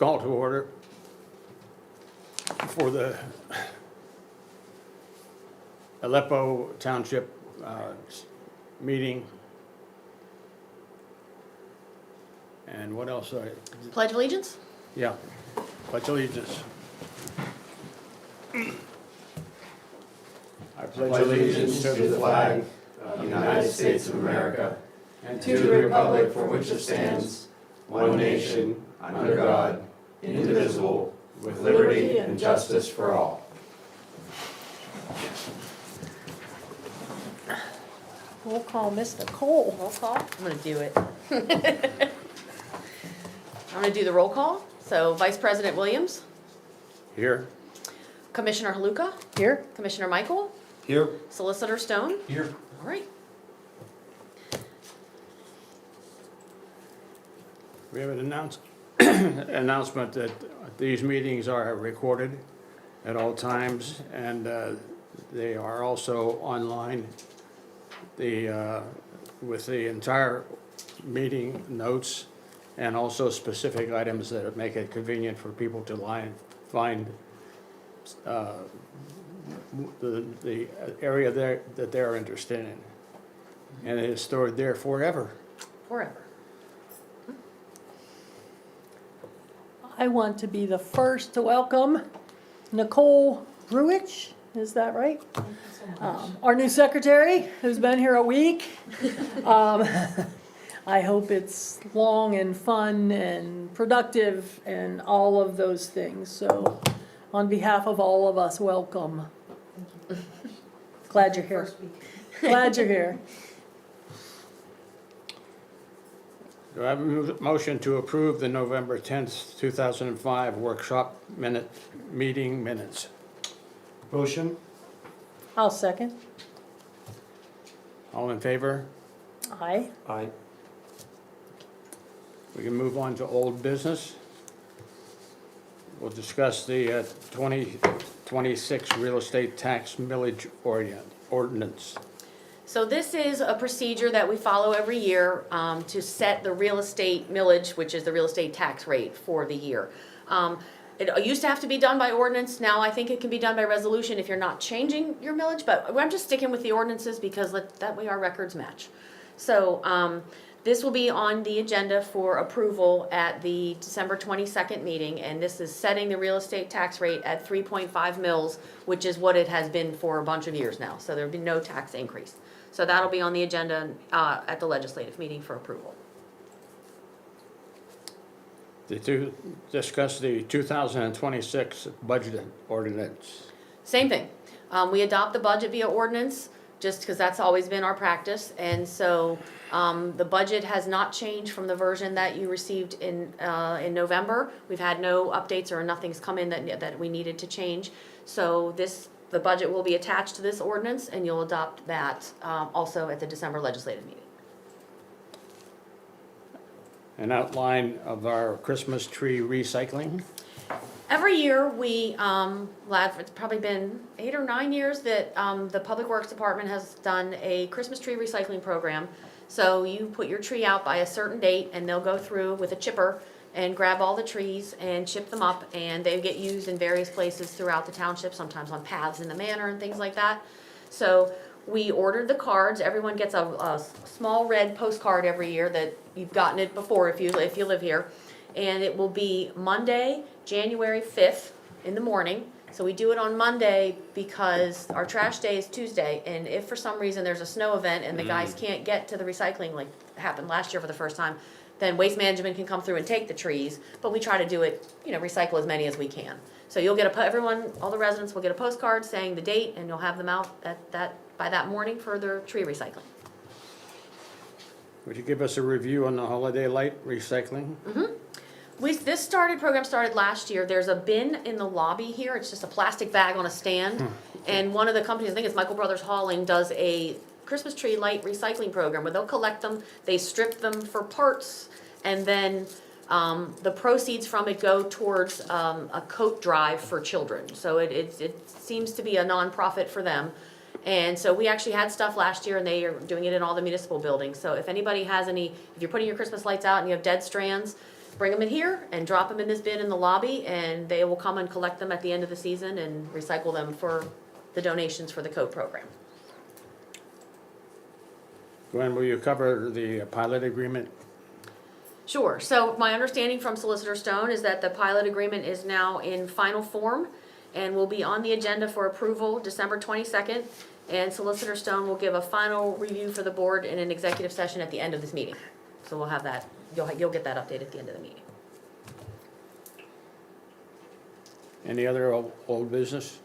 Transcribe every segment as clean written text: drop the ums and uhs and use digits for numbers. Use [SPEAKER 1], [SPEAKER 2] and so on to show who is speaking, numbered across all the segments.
[SPEAKER 1] Call to order for the Aleppo Township meeting. And what else?
[SPEAKER 2] Pledge allegiance?
[SPEAKER 1] Yeah, pledge allegiance. I
[SPEAKER 3] pledge allegiance to the flag of the United States of America and to the republic for which it stands, one nation, under God, indivisible, with liberty and justice for all.
[SPEAKER 4] Roll call, Mr. Cole.
[SPEAKER 2] Roll call? I'm gonna do it. I'm gonna do the roll call. So Vice President Williams,
[SPEAKER 1] Here.
[SPEAKER 2] Commissioner Haluka,
[SPEAKER 4] Here.
[SPEAKER 2] Commissioner Michael,
[SPEAKER 3] Here.
[SPEAKER 2] Solicitor Stone.
[SPEAKER 3] Here.
[SPEAKER 2] All right.
[SPEAKER 1] We have an announcement that these meetings are recorded at all times, and they are also online. With the entire meeting notes and also specific items that make it convenient for people to find the area there that they're interested in. And it is stored there forever.
[SPEAKER 2] Forever.
[SPEAKER 4] I want to be the first to welcome Nicole Bruich, is that right? Our new secretary, who's been here a week. I hope it's long and fun and productive and all of those things. So on behalf of all of us, welcome. Glad you're here. Glad you're here.
[SPEAKER 1] Do I have a motion to approve the November 10th, 2005 workshop meeting minutes?
[SPEAKER 3] Motion.
[SPEAKER 4] I'll second.
[SPEAKER 1] All in favor?
[SPEAKER 4] Aye.
[SPEAKER 3] Aye.
[SPEAKER 1] We can move on to old business. We'll discuss the 2026 real estate tax millage ordinance.
[SPEAKER 2] So this is a procedure that we follow every year to set the real estate millage, which is the real estate tax rate for the year. It used to have to be done by ordinance. Now I think it can be done by resolution if you're not changing your millage, but I'm just sticking with the ordinances because that way our records match. So this will be on the agenda for approval at the December 22nd meeting, and this is setting the real estate tax rate at 3.5 mils, which is what it has been for a bunch of years now. So there'll be no tax increase. So that'll be on the agenda at the legislative meeting for approval.
[SPEAKER 1] To discuss the 2026 budget ordinance.
[SPEAKER 2] Same thing. We adopt the budget via ordinance, just because that's always been our practice. And so the budget has not changed from the version that you received in November. We've had no updates or nothing's come in that we needed to change. So the budget will be attached to this ordinance, and you'll adopt that also at the December legislative meeting.
[SPEAKER 1] An outline of our Christmas tree recycling.
[SPEAKER 2] Every year, it's probably been 8 or 9 years that the Public Works Department has done a Christmas tree recycling program. So you put your tree out by a certain date, and they'll go through with a chipper and grab all the trees and chip them up, and they get used in various places throughout the township, sometimes on paths in the manor and things like that. So we ordered the cards. Everyone gets a small red postcard every year that you've gotten it before if you live here. And it will be Monday, January 5th in the morning. So we do it on Monday because our trash day is Tuesday. And if for some reason there's a snow event and the guys can't get to the recycling, like happened last year for the first time, then Waste Management can come through and take the trees. But we try to do it, recycle as many as we can. So you'll get all the residents will get a postcard saying the date, and you'll have them out by that morning for their tree recycling.
[SPEAKER 1] Would you give us a review on the holiday light recycling?
[SPEAKER 2] This program started last year. There's a bin in the lobby here. It's just a plastic bag on a stand. And one of the companies, I think it's Michael Brothers Hauling, does a Christmas tree light recycling program where they'll collect them, they strip them for parts, and then the proceeds from it go towards a coat drive for children. So it seems to be a nonprofit for them. And so we actually had stuff last year, and they are doing it in all the municipal buildings. So if anybody has if you're putting your Christmas lights out and you have dead strands, bring them in here and drop them in this bin in the lobby, and they will come and collect them at the end of the season and recycle them for the donations for the coat program.
[SPEAKER 1] Gwen, will you cover the pilot agreement?
[SPEAKER 2] Sure, so my understanding from Solicitor Stone is that the pilot agreement is now in final form and will be on the agenda for approval December 22nd, and Solicitor Stone will give a final review for the board in an executive session at the end of this meeting. So we'll have that, you'll get that update at the end of the meeting.
[SPEAKER 1] Any other old business?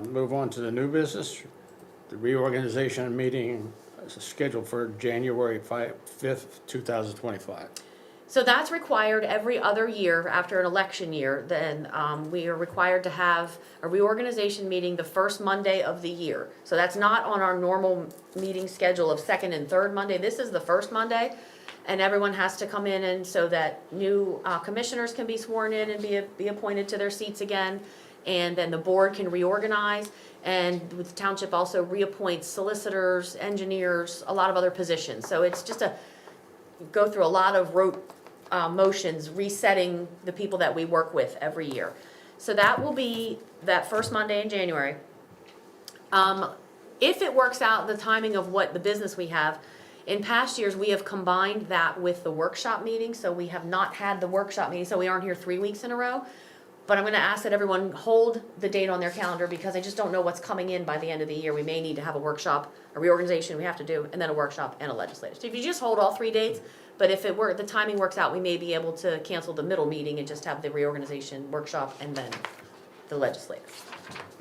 [SPEAKER 1] Move on to the new business. The reorganization meeting is scheduled for January 5th, 2025.
[SPEAKER 2] So that's required every other year after an election year. Then we are required to have a reorganization meeting the first Monday of the year. So that's not on our normal meeting schedule of second and third Monday. This is the first Monday, and everyone has to come in, and so that new commissioners can be sworn in and be appointed to their seats again, and then the board can reorganize. And the township also reappoints solicitors, engineers, a lot of other positions. So it's just go through a lot of motions, resetting the people that we work with every year. So that will be that first Monday in January. If it works out, the timing of what the business we have, in past years, we have combined that with the workshop meeting, so we have not had the workshop meeting, so we aren't here 3 weeks in a row. But I'm gonna ask that everyone hold the date on their calendar, because I just don't know what's coming in by the end of the year. We may need to have a workshop, a reorganization we have to do, and then a workshop and a legislative. So if you just hold all 3 dates, but if the timing works out, we may be able to cancel the middle meeting and just have the reorganization workshop and then the legislative.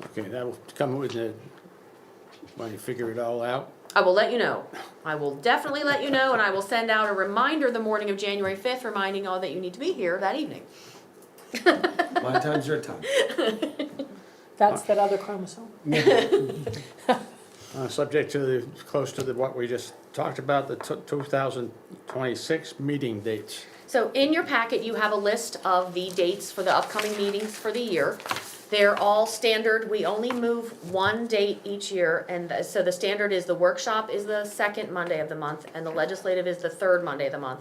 [SPEAKER 1] Okay, that'll come when you figure it all out.
[SPEAKER 2] I will let you know. I will definitely let you know, and I will send out a reminder the morning of January 5th, reminding all that you need to be here that evening.
[SPEAKER 3] My time's your time.
[SPEAKER 4] That's that other chromosome.
[SPEAKER 1] Subject to close to what we just talked about, the 2026 meeting dates.
[SPEAKER 2] So in your packet, you have a list of the dates for the upcoming meetings for the year. They're all standard. We only move one date each year, and so the standard is the workshop is the second Monday of the month, and the legislative is the third Monday of the month.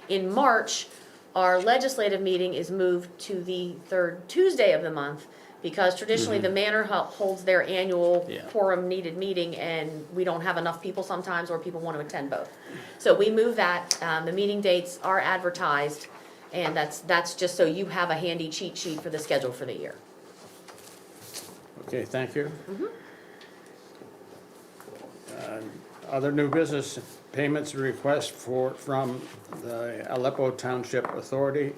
[SPEAKER 2] In March, our legislative meeting is moved to the third Tuesday of the month, because traditionally the manor holds their annual quorum needed meeting, and we don't have enough people sometimes, or people want to attend both. So we move that, the meeting dates are advertised, and that's just so you have a handy cheat sheet for the schedule for the year.
[SPEAKER 1] Okay, thank you. Other new business, payments request from the Aleppo Township Authority,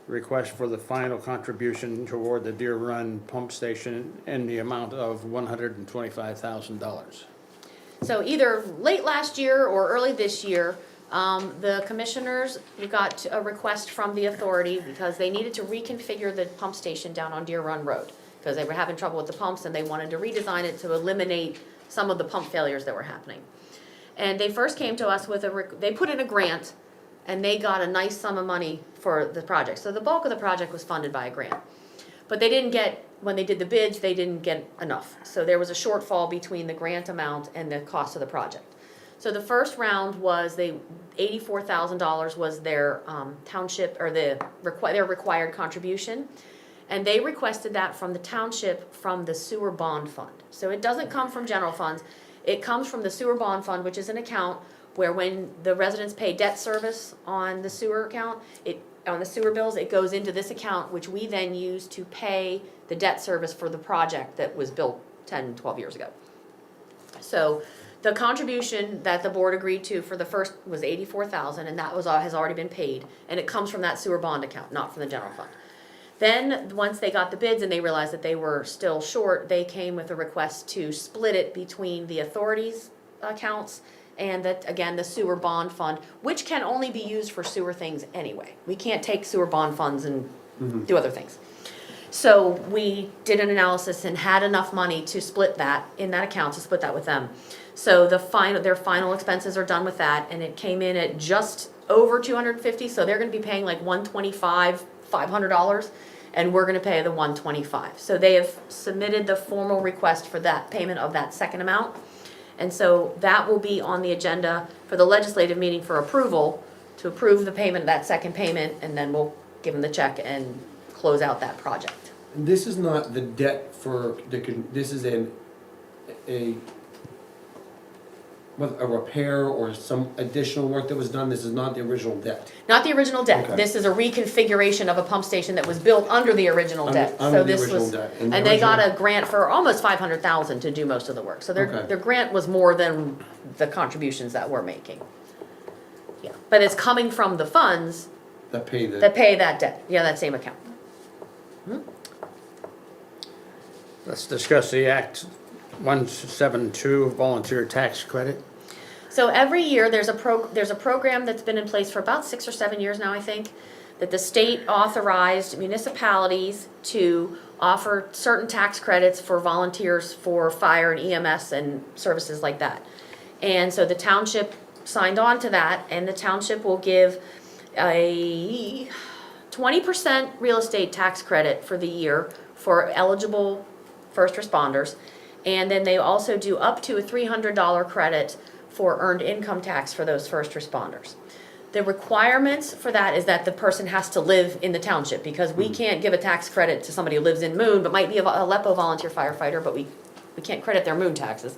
[SPEAKER 1] request for the final contribution toward the Deer Run pump station in the amount of $125,000.
[SPEAKER 2] So either late last year or early this year, the commissioners got a request from the authority because they needed to reconfigure the pump station down on Deer Run Road, because they were having trouble with the pumps and they wanted to redesign it to eliminate some of the pump failures that were happening. And they first came to us with they put in a grant, and they got a nice sum of money for the project. So the bulk of the project was funded by a grant. But they didn't get, when they did the bids, they didn't get enough. So there was a shortfall between the grant amount and the cost of the project. So the first round was $84,000 was their township, or their required contribution. And they requested that from the township from the sewer bond fund. So it doesn't come from general funds. It comes from the sewer bond fund, which is an account where when the residents pay debt service on the sewer account, on the sewer bills, it goes into this account, which we then use to pay the debt service for the project that was built 10, 12 years ago. So the contribution that the board agreed to for the first was $84,000, and that has already been paid, and it comes from that sewer bond account, not from the general fund. Then, once they got the bids and they realized that they were still short, they came with a request to split it between the authority's accounts and that, again, the sewer bond fund, which can only be used for sewer things anyway. We can't take sewer bond funds and do other things. So we did an analysis and had enough money to split that in that account, to split that with them. So their final expenses are done with that, and it came in at just over $250. So they're going to be paying like $125, $500, and we're going to pay the $125. So they have submitted the formal request for that payment of that second amount. And so that will be on the agenda for the legislative meeting for approval to approve the payment, that second payment, and then we'll give them the check and close out that project.
[SPEAKER 3] And this is not the debt for, this is a repair or some additional work that was done, this is not the original debt.
[SPEAKER 2] Not the original debt.
[SPEAKER 3] Okay.
[SPEAKER 2] This is a reconfiguration of a pump station that was built under the original debt.
[SPEAKER 3] Under
[SPEAKER 2] So
[SPEAKER 3] the
[SPEAKER 2] this
[SPEAKER 3] original
[SPEAKER 2] was,
[SPEAKER 3] debt.
[SPEAKER 2] and
[SPEAKER 3] the
[SPEAKER 2] they got
[SPEAKER 3] original-
[SPEAKER 2] a grant for almost 500,000 to do most of the work. So
[SPEAKER 3] Okay.
[SPEAKER 2] their grant was more than the contributions that we're making. Yeah, but it's coming from the funds
[SPEAKER 3] That pay the.
[SPEAKER 2] that pay that debt, yeah, that same account.
[SPEAKER 1] Let's discuss the Act 172 volunteer tax credit.
[SPEAKER 2] So every year, there's a program that's been in place for about 6 or 7 years now, I think, that the state authorized municipalities to offer certain tax credits for volunteers for fire and EMS and services like that. And so the township signed on to that, and the township will give a 20% real estate tax credit for the year for eligible first responders. And then they also do up to a $300 credit for earned income tax for those first responders. The requirements for that is that the person has to live in the township, because we can't give a tax credit to somebody who lives in Moon, but might be a Aleppo volunteer firefighter, but we can't credit their Moon taxes.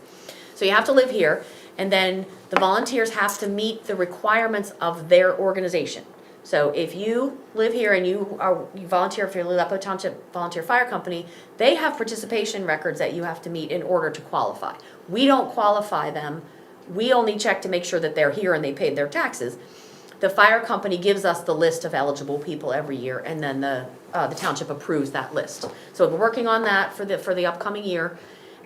[SPEAKER 2] So you have to live here, and then the volunteers have to meet the requirements of their organization. So if you live here and you volunteer for the Aleppo Township Volunteer Fire Company, they have participation records that you have to meet in order to qualify. We don't qualify them. We only check to make sure that they're here and they paid their taxes. The fire company gives us the list of eligible people every year, and then the township approves that list. So we're working on that for the upcoming year.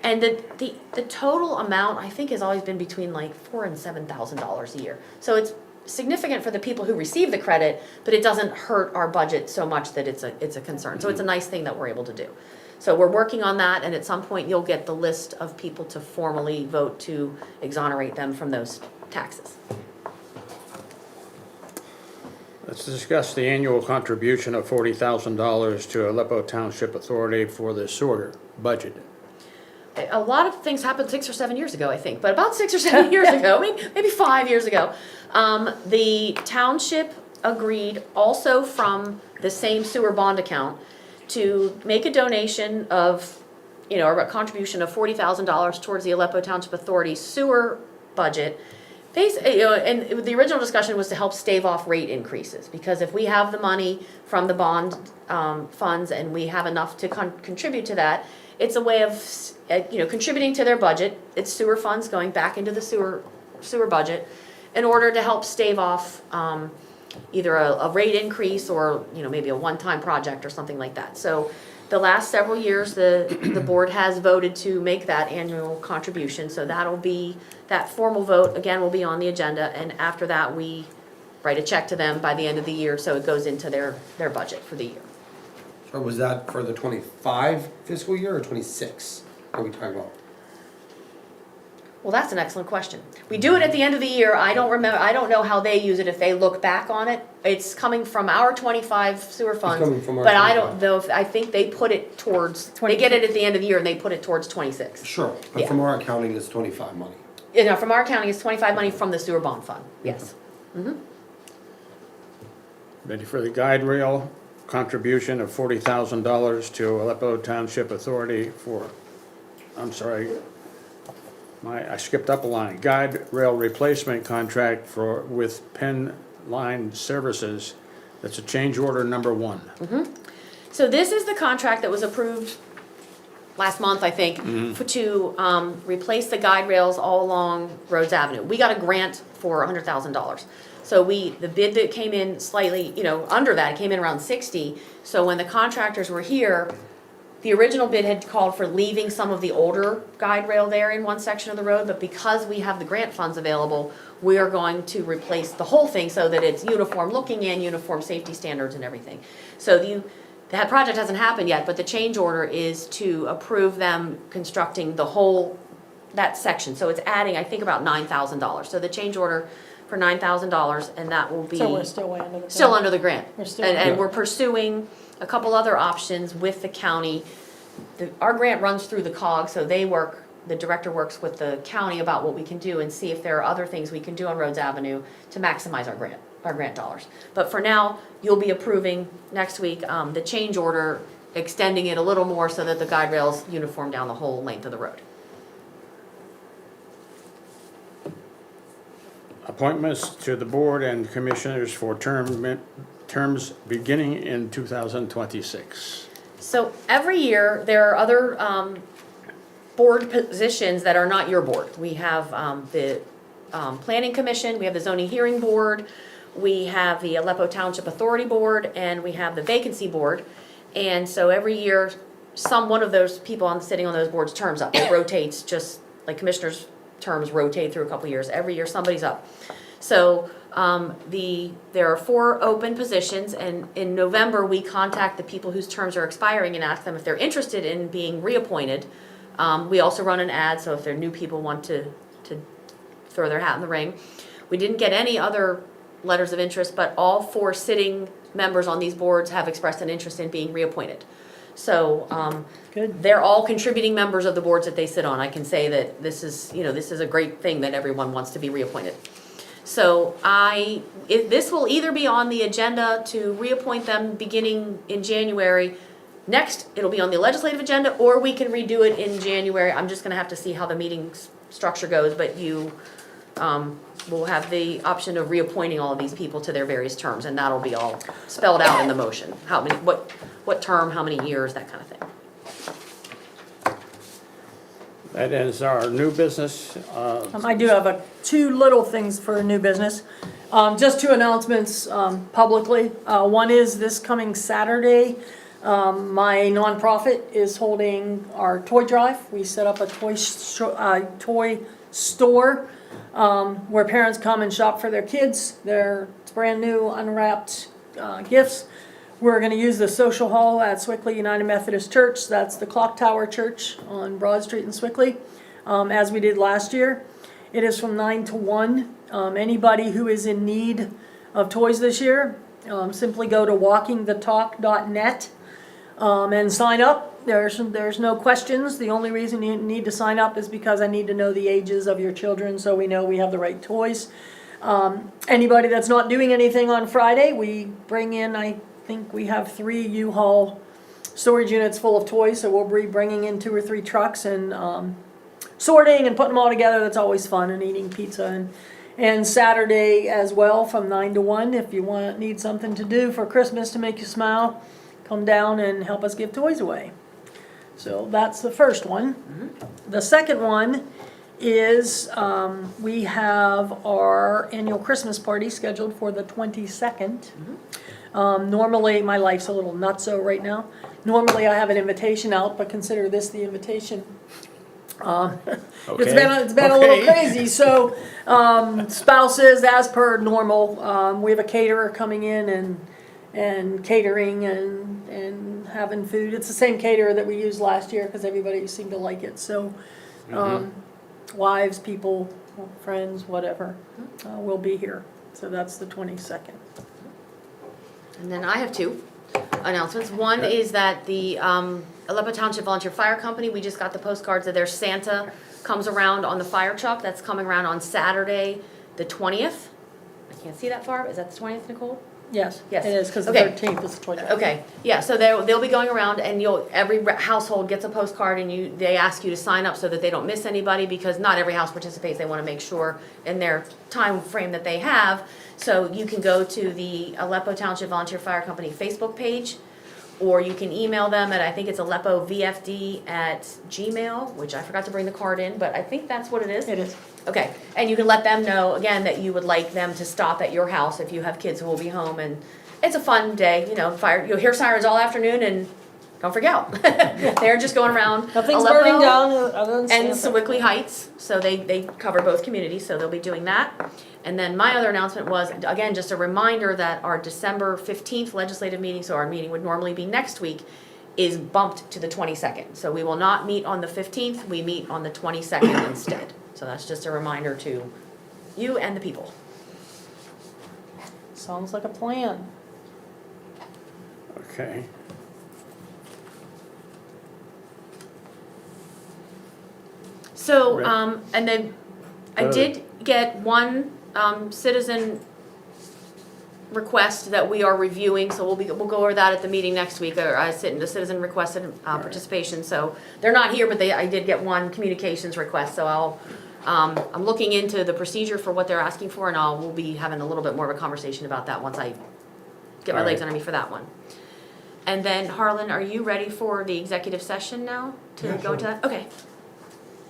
[SPEAKER 2] And the total amount, I think, has always been between like $4,000 and $7,000 a year. So it's significant for the people who receive the credit, but it doesn't hurt our budget so much that it's a concern. So it's a nice thing that we're able to do. So we're working on that, and at some point you'll get the list of people to formally vote to exonerate them from those taxes.
[SPEAKER 1] Let's discuss the annual contribution of $40,000 to Aleppo Township Authority for the sewer budget.
[SPEAKER 2] A lot of things happened 6 or 7 years ago, I think, but about 6 or 7 years ago, maybe 5 years ago, the township agreed also from the same sewer bond account to make a donation of, a contribution of $40,000 towards the Aleppo Township Authority sewer budget. And the original discussion was to help stave off rate increases, because if we have the money from the bond funds and we have enough to contribute to that, it's a way of contributing to their budget. It's sewer funds going back into the sewer budget in order to help stave off either a rate increase or maybe a one-time project or something like that. So the last several years, the board has voted to make that annual contribution. So that formal vote again will be on the agenda, and after that we write a check to them by the end of the year, so it goes into their budget for the year.
[SPEAKER 3] So was that for the 25 fiscal year or 26? What are we talking about?
[SPEAKER 2] Well, that's an excellent question. We do it at the end of the year. I don't know how they use it, if they look back on it. It's coming from our 25 sewer funds.
[SPEAKER 3] coming from our
[SPEAKER 2] But I
[SPEAKER 3] 25.
[SPEAKER 2] don't know if, I think they put it towards, they get it at the end of the year and they put it towards 26.
[SPEAKER 3] Sure, but
[SPEAKER 2] Yeah.
[SPEAKER 3] from our accounting, it's 25 money.
[SPEAKER 2] From our county, it's 25 money from the sewer bond fund, yes.
[SPEAKER 1] Ready for the guide rail contribution of $40,000 to Aleppo Township Authority for, I skipped up a line. Guide rail replacement contract with Penn Line Services. That's a change order number 1.
[SPEAKER 2] So this is the contract that was approved last month, I think, to replace the guide rails all along Rhodes Avenue. We got a grant for $100,000. So the bid that came in slightly, under that, it came in around 60. So when the contractors were here, the original bid had called for leaving some of the older guide rail there in one section of the road, but because we have the grant funds available, we are going to replace the whole thing so that it's uniform looking in, uniform safety standards and everything. So that project hasn't happened yet, but the change order is to approve them constructing that section. So it's adding, I think, about $9,000. So the change order for $9,000, and that will be
[SPEAKER 4] So we're still way under the.
[SPEAKER 2] still under the grant.
[SPEAKER 4] We're still
[SPEAKER 2] And
[SPEAKER 4] under.
[SPEAKER 2] we're pursuing a couple other options with the county. Our grant runs through the COG, so the director works with the county about what we can do and see if there are other things we can do on Rhodes Avenue to maximize our grant. our grant dollars. But for now, you'll be approving next week, the change order, extending it a little more so that the guide rail's uniform down the whole length of the road.
[SPEAKER 1] Appointments to the board and commissioners for terms beginning in 2026.
[SPEAKER 2] So every year, there are other board positions that are not your board. We have the Planning Commission, we have the Zoning Hearing Board, we have the Aleppo Township Authority Board, and we have the Vacancy Board. And so every year, one of those people sitting on those boards terms up. It rotates, just like commissioners' terms rotate through a couple years. Every year, somebody's up. So there are 4 open positions, and in November, we contact the people whose terms are expiring and ask them if they're interested in being reappointed. We also run an ad, so if there are new people want to throw their hat in the ring. We didn't get any other letters of interest, but all 4 sitting members on these boards have expressed an interest in being reappointed. So
[SPEAKER 4] Good.
[SPEAKER 2] they're all contributing members of the boards that they sit on. I can say that this is a great thing that everyone wants to be reappointed. So this will either be on the agenda to reappoint them beginning in January. Next, it'll be on the legislative agenda, or we can redo it in January. I'm just gonna have to see how the meeting structure goes, but you will have the option of reappointing all of these people to their various terms, and that'll be all spelled out in the motion. How many, what term, how many years, that kind of thing.
[SPEAKER 1] That ends our new business.
[SPEAKER 4] I do have 2 little things for new business. Just 2 announcements publicly. One is this coming Saturday, my nonprofit is holding our toy drive. We set up a toy store where parents come and shop for their kids. It's brand new, unwrapped gifts. We're going to use the social hall at Swickley United Methodist Church. That's the Clock Tower Church on Broad Street in Swickley, as we did last year. It is from 9 to 1. Anybody who is in need of toys this year, simply go to walkingthetalk.net and sign up. There's no questions. The only reason you need to sign up is because I need to know the ages of your children so we know we have the right toys. Anybody that's not doing anything on Friday, we bring in, I think we have 3 U-Haul storage units full of toys, so we'll be bringing in 2 or 3 trucks and sorting and putting them all together. That's always fun, and eating pizza. And Saturday as well from 9 to 1, if you need something to do for Christmas to make you smile, come down and help us give toys away. So that's the first one. Mm-hmm. The second one is we have our annual Christmas party scheduled for the 22nd. Mm-hmm. Normally, my life's a little nutso right now. Normally, I have an invitation out, but consider this the invitation. It's been a little crazy. So, spouses, as per normal, we have a caterer coming in and catering and having food. It's the same caterer that we used last year because everybody seemed to like it. So, wives, people, friends, whatever, will be here. So that's the 22nd.
[SPEAKER 2] And then I have 2 announcements. One is that the Aleppo Township Volunteer Fire Company, we just got the postcards that their Santa comes around on the fire truck. That's coming around on Saturday, the 20th. I can't see that far, but is that the 20th, Nicole?
[SPEAKER 4] Yes,
[SPEAKER 2] Yes.
[SPEAKER 4] it is, because
[SPEAKER 2] Okay.
[SPEAKER 4] the 13th is the 20th.
[SPEAKER 2] Okay, yeah, so they'll be going around, and every household gets a postcard, and they ask you to sign up so that they don't miss anybody, because not every house participates. They want to make sure in their time frame that they have. So you can go to the Aleppo Township Volunteer Fire Company Facebook page, or you can email them at, I think it's aleppovfd@gmail, which I forgot to bring the card in, but I think that's what it is.
[SPEAKER 4] It is.
[SPEAKER 2] Okay, and you can let them know, again, that you would like them to stop at your house if you have kids who will be home, and it's a fun day, you'll hear sirens all afternoon, and don't freak out. They're just going around
[SPEAKER 4] Nothing's
[SPEAKER 2] Aleppo
[SPEAKER 4] burning down other than
[SPEAKER 2] and
[SPEAKER 4] Santa.
[SPEAKER 2] Swickley Heights, so they cover both communities, so they'll be doing that. And then my other announcement was, again, just a reminder that our December 15th legislative meeting, so our meeting would normally be next week, is bumped to the 22nd. So we will not meet on the 15th, we meet on the 22nd instead. So that's just a reminder to you and the people.
[SPEAKER 4] Sounds like a plan.
[SPEAKER 1] Okay.
[SPEAKER 2] So,
[SPEAKER 1] Right.
[SPEAKER 2] and then I did get one citizen request that we are reviewing, so we'll go over that at the meeting next week, the citizen requested participation, so they're not here, but I did get one communications request, so I'm looking into the procedure for what they're asking for, and we'll be having a little bit more of a conversation about that once I get my legs under me for that one. And then Harlan, are you ready for the executive session now to
[SPEAKER 3] Yeah,
[SPEAKER 2] go into that? Okay.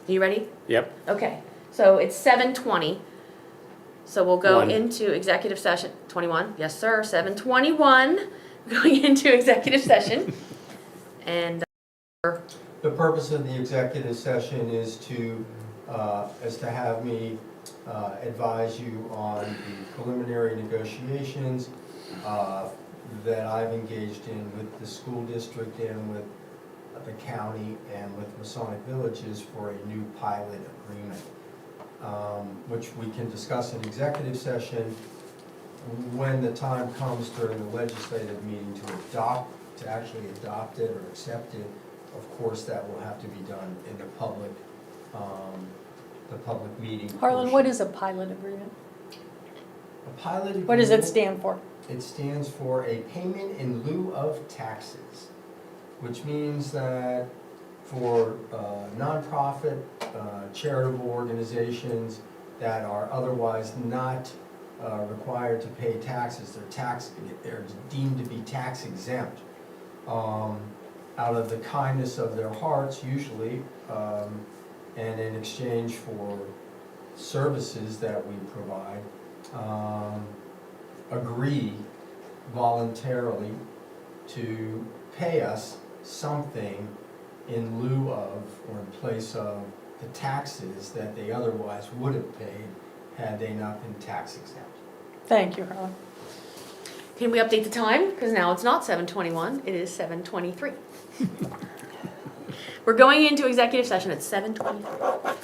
[SPEAKER 2] Are you ready?
[SPEAKER 1] Yep.
[SPEAKER 2] Okay, so it's 7:20. So we'll go
[SPEAKER 1] One.
[SPEAKER 2] into executive session, 21, yes, sir, 7:21, going into executive session. And
[SPEAKER 5] The purpose of the executive session is to have me advise you on the preliminary negotiations that I've engaged in with the school district and with the county and with Masonic Villages for a new pilot agreement, which we can discuss in executive session when the time comes during the legislative meeting to actually adopt it or accept it. Of course, that will have to be done in the public meeting.
[SPEAKER 4] Harlan,
[SPEAKER 5] portion.
[SPEAKER 4] what is a pilot agreement?
[SPEAKER 5] A pilot agreement?
[SPEAKER 4] What does it stand for?
[SPEAKER 5] It stands for a payment in lieu of taxes, which means that for nonprofit, charitable organizations that are otherwise not required to pay taxes, they're deemed to be tax exempt out of the kindness of their hearts usually, and in exchange for services that we provide, agree voluntarily to pay us something in lieu of or in place of the taxes that they otherwise would have paid had they not been tax exempt.
[SPEAKER 4] Thank you, Harlan.
[SPEAKER 2] can we update the time? Because now it's not 7:21, it is 7:23. We're going into executive session at 7:23.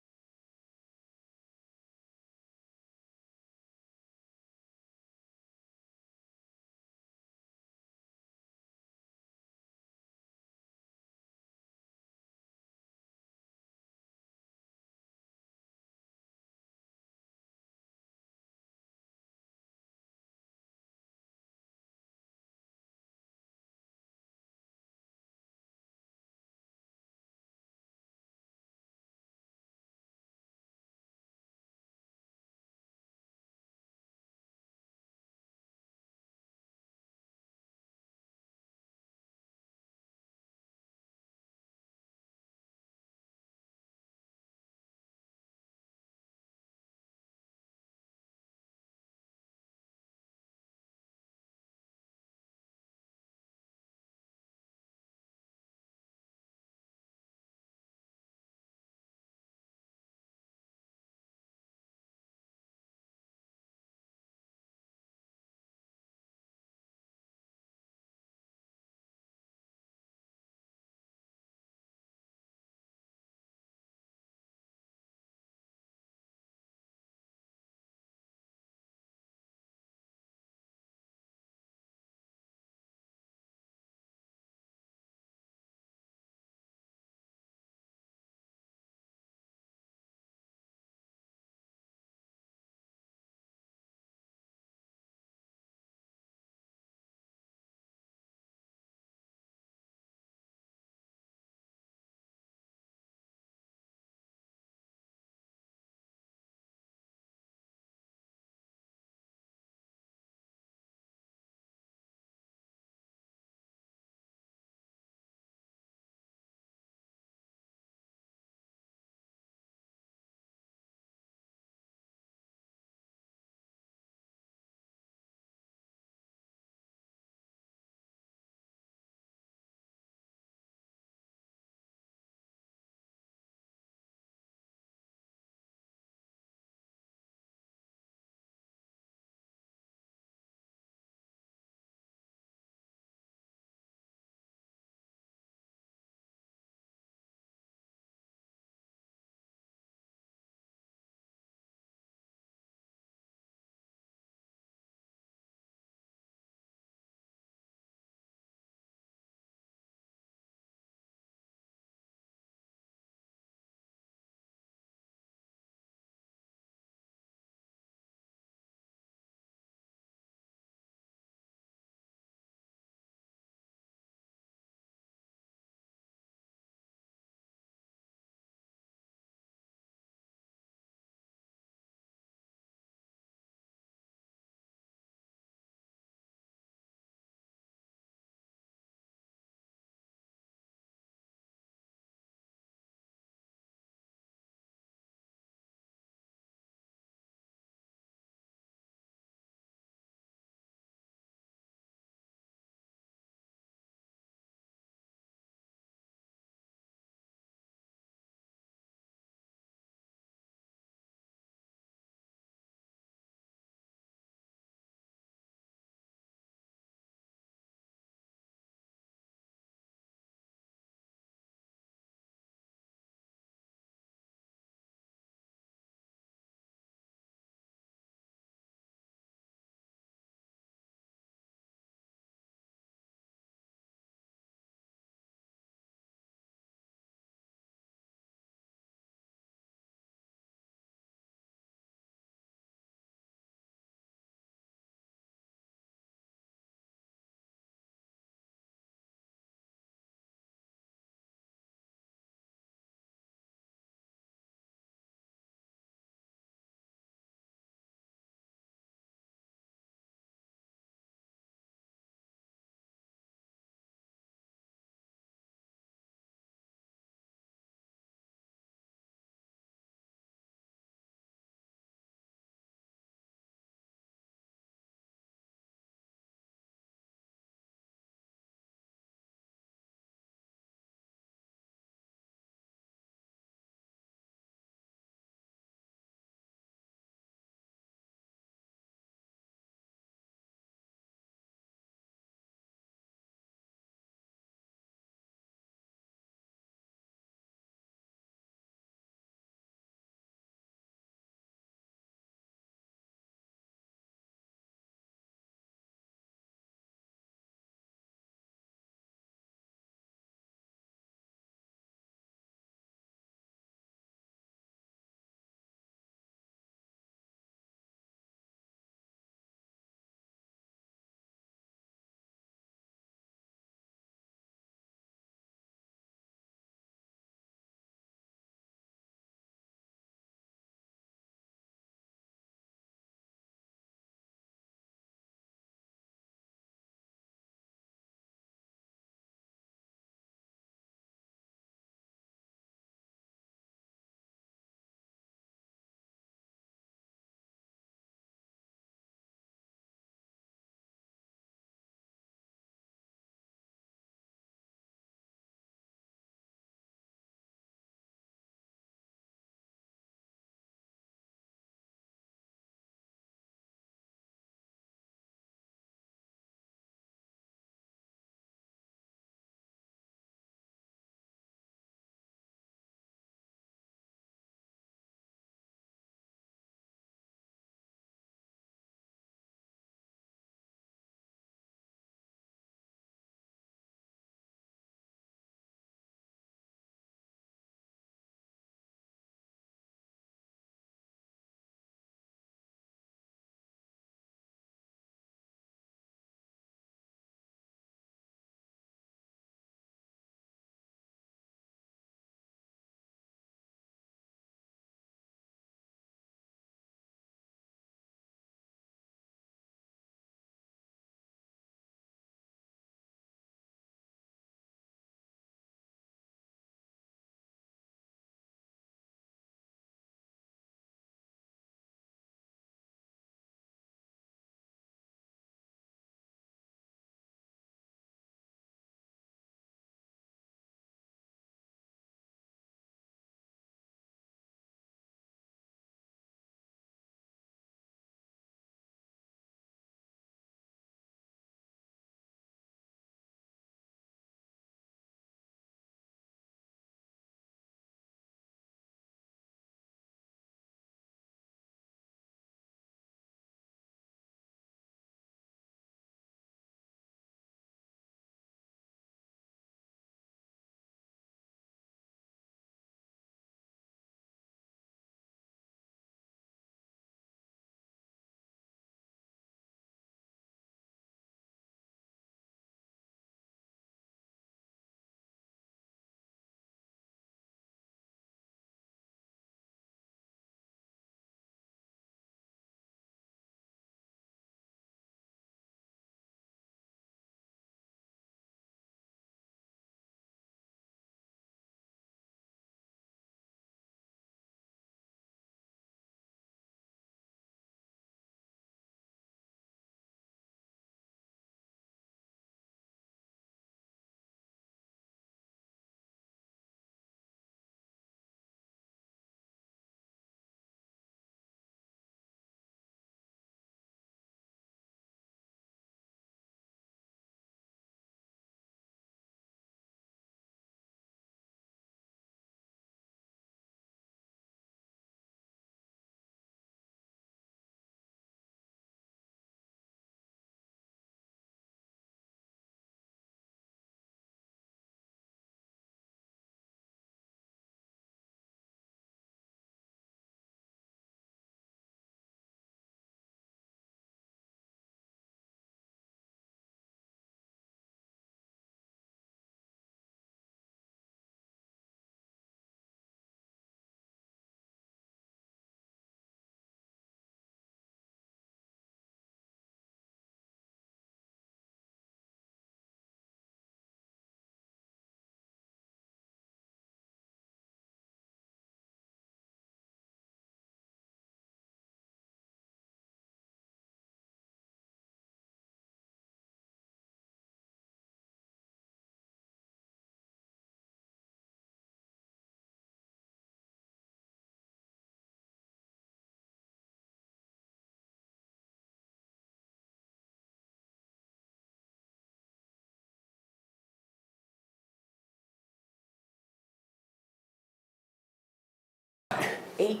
[SPEAKER 2] 8,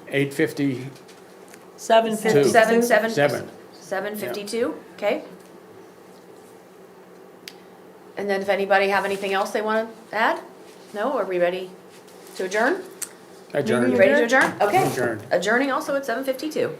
[SPEAKER 1] 8:50,
[SPEAKER 4] 7:52.
[SPEAKER 2] 7:52, okay? And then if anybody have anything else they want to add? No, are we ready to adjourn?
[SPEAKER 1] adjourned.
[SPEAKER 2] You ready to adjourn? Okay.
[SPEAKER 1] Adjourned.
[SPEAKER 2] Adjourning also at 7:52.